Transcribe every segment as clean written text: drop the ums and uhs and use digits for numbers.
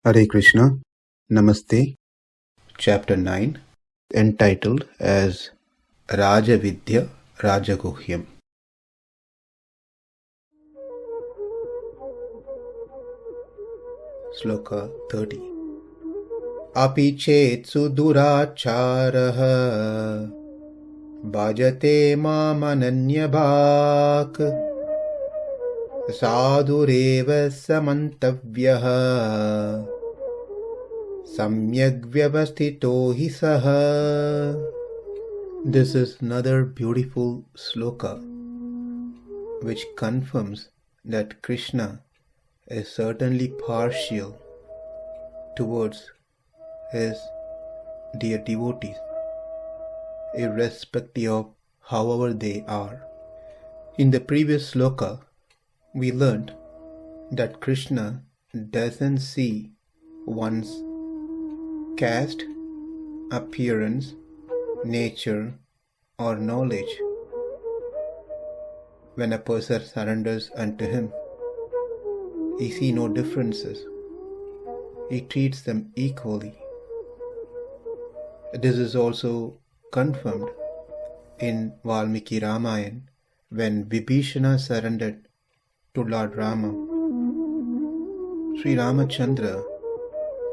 Hare Krishna, Namaste, Chapter 9, entitled as Rajavidya Rajaguhyam. Sloka 30. Api chet su-durācāraha bhajate mam ananya-bhāk sādhureva mantavyaḥ samyag vyavasito hi saha. This is another beautiful sloka which confirms that Krishna is certainly partial towards his dear devotees, irrespective of however they are. In the previous sloka, we learned that Krishna doesn't see one's caste, appearance, nature, or knowledge. When a person surrenders unto him, he sees no differences. He treats them equally. This is also confirmed in Valmiki Ramayana when Vibhishana surrendered to Lord Rama. Sri Ramachandra,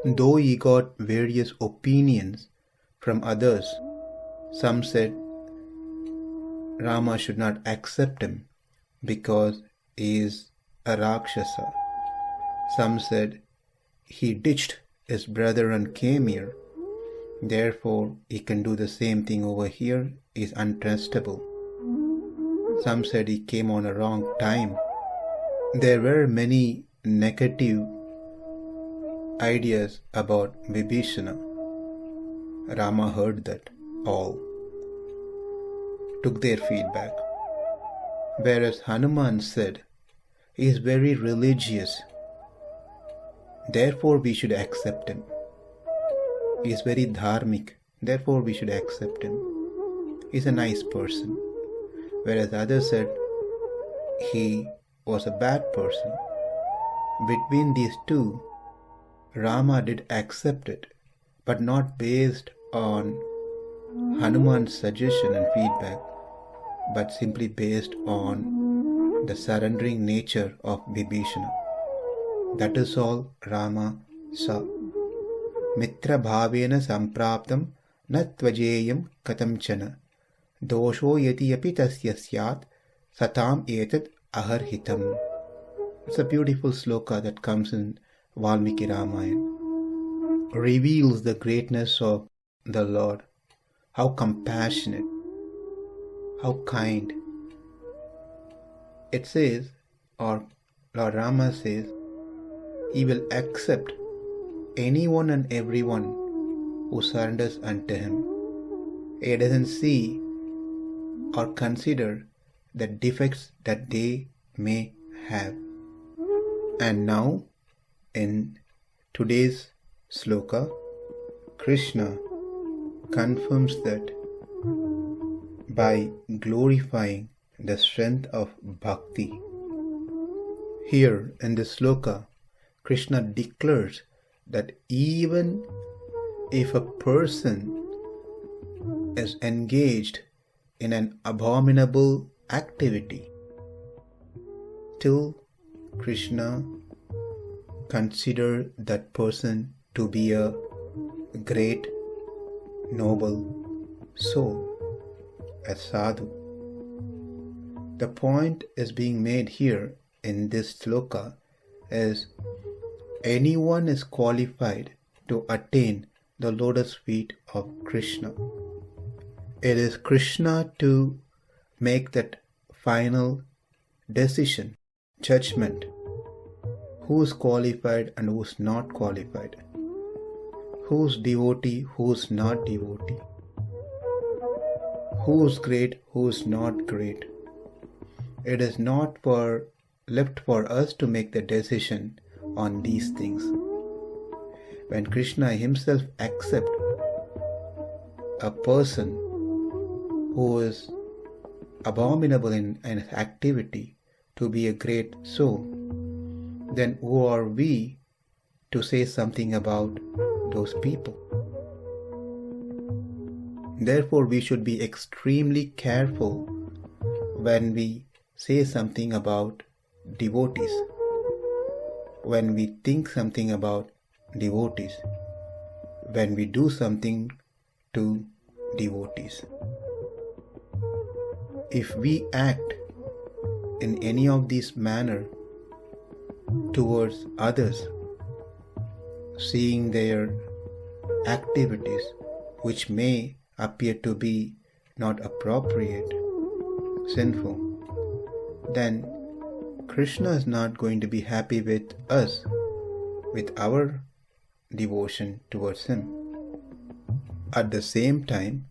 though he got various opinions from others, some said Rama should not accept him because he is a Rakshasa. Some said he ditched his brother and came here, therefore he can do the same thing over here, is untrustable. Some said he came on a wrong time. There were many negative ideas about Vibhishana. Rama heard that all, took their feedback. Whereas Hanuman said, he is very religious, therefore we should accept him. He is very dharmic, therefore we should accept him. He is a nice person. Whereas others said he was a bad person. Between these two, Rama did accept it, but not based on Hanuman's suggestion and feedback, but simply based on the surrendering nature of Vibhishana. That is all Rama saw. Mitra bhavena sampraptam na tvajeyam katamchana dosho yati api tasya syat satam etat aharhitam. It's a beautiful sloka that comes in Valmiki Ramayana. Reveals the greatness of the Lord, how compassionate, how kind. It says, or Lord Rama says, he will accept anyone and everyone who surrenders unto him. He doesn't see or consider the defects that they may have. And now, in today's sloka, Krishna confirms that by glorifying the strength of bhakti. Here in this sloka, Krishna declares that even if a person is engaged in an abominable activity, still Krishna consider that person to be a great, noble soul, a sadhu. The point is being made here in this sloka is anyone is qualified to attain the lotus feet of Krishna. It is Krishna to make that final decision, judgment, who is qualified and who is not qualified, who is devotee, who is not devotee, who is great, who is not great. It is not left for us to make the decision on these things. When Krishna himself accepts a person who is abominable in his activity to be a great soul, then who are we to say something about those people. Therefore, we should be extremely careful when we say something about devotees, when we think something about devotees, when we do something to devotees. If we act in any of this manner towards others, seeing their activities which may appear to be not appropriate, sinful, then Krishna is not going to be happy with us, with our devotion towards him. At the same time,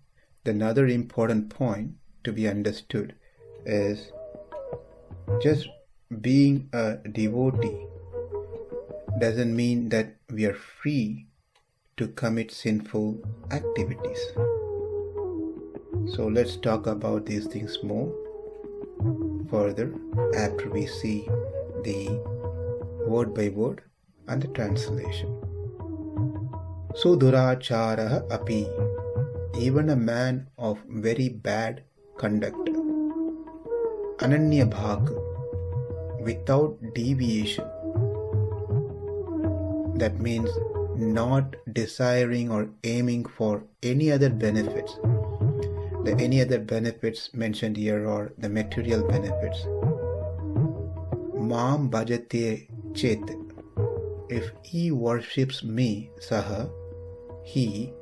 another important point to be understood is just being a devotee doesn't mean that we are free to commit sinful activities. So let's talk about these things more further after we see the word by word and the translation. Su-durācāro api, even a man of very bad conduct, ananya-bhāk, without deviation. That means not desiring or aiming for any other benefits. The any other benefits mentioned here are the material benefits. Mam bhajate chet, if he worships me, saha, he,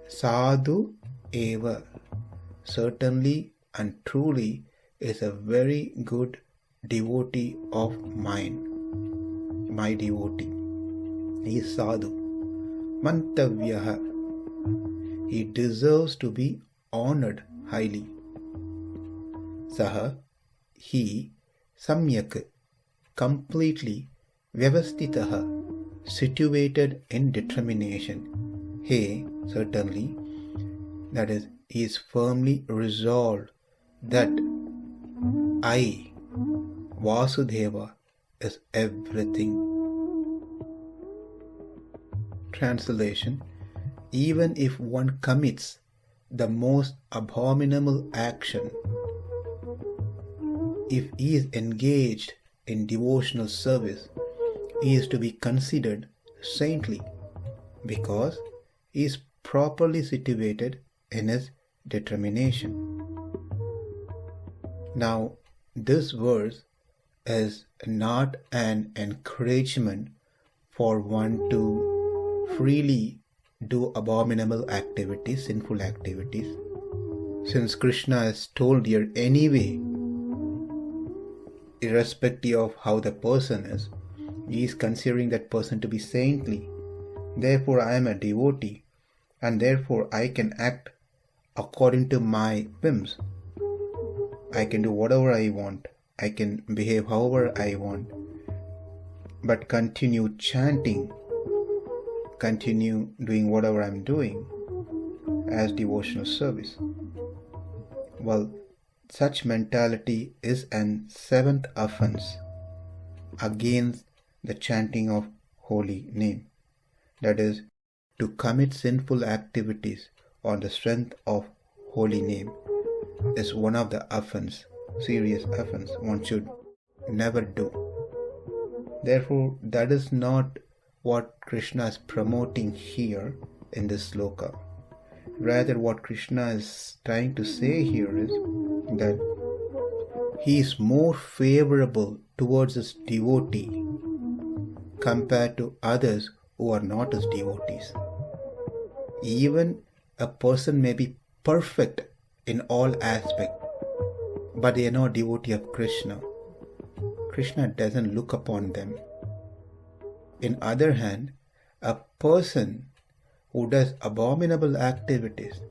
sādhur eva, certainly and truly is a very good devotee of mine, my devotee. He is sādhur. Mantavyaḥ, he deserves to be honored highly. Saha, he, samyag, completely, vyavasito, situated in determination. He, certainly, that is, he is firmly resolved that I, Vasudeva, is everything. Translation: even if one commits the most abominable action, if he is engaged in devotional service, he is to be considered saintly because he is properly situated in his determination. Now, this verse is not an encouragement for one to freely do abominable activities, sinful activities. Since Krishna is told here anyway, irrespective of how the person is, he is considering that person to be saintly. Therefore, I am a devotee, and therefore I can act according to my whims. I can do whatever I want. I can behave however I want. But continue chanting, continue doing whatever I'm doing as devotional service. Well, such mentality is an seventh offense against the chanting of holy name. That is, to commit sinful activities on the strength of holy name is one of the offense, serious offense one should never do. Therefore, that is not what Krishna is promoting here in this sloka. Rather, what Krishna is trying to say here is that he is more favorable towards his devotee compared to others who are not his devotees. Even a person may be perfect in all aspects, but they are not devotee of Krishna. Krishna doesn't look upon them. In other hand, a person who does abominable activities,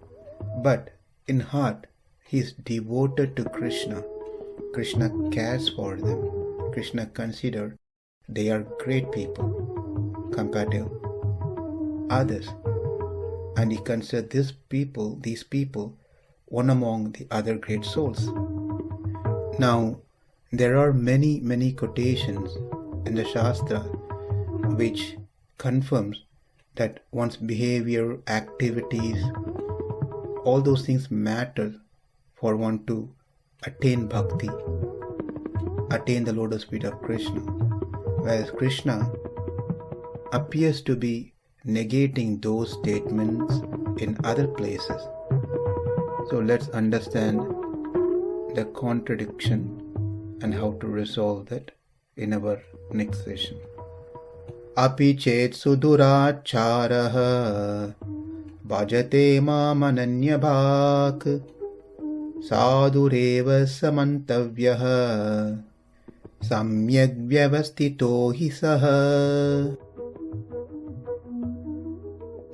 but in heart he is devoted to Krishna. Krishna cares for them. Krishna considers they are great people compared to others. And he considers these people, one among the other great souls. Now, there are many quotations in the Shastra which confirms that one's behavior, activities, all those things matter for one to attain bhakti, attain the lotus feet of Krishna. Whereas Krishna appears to be negating those statements in other places. So let's understand the contradiction and how to resolve that in our next session. Api chet su-durācāraha bhajate mam ananya-bhāk sādhureva mantavyaḥ samyag vyavasito hi saha.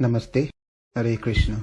Namaste. Hare Krishna.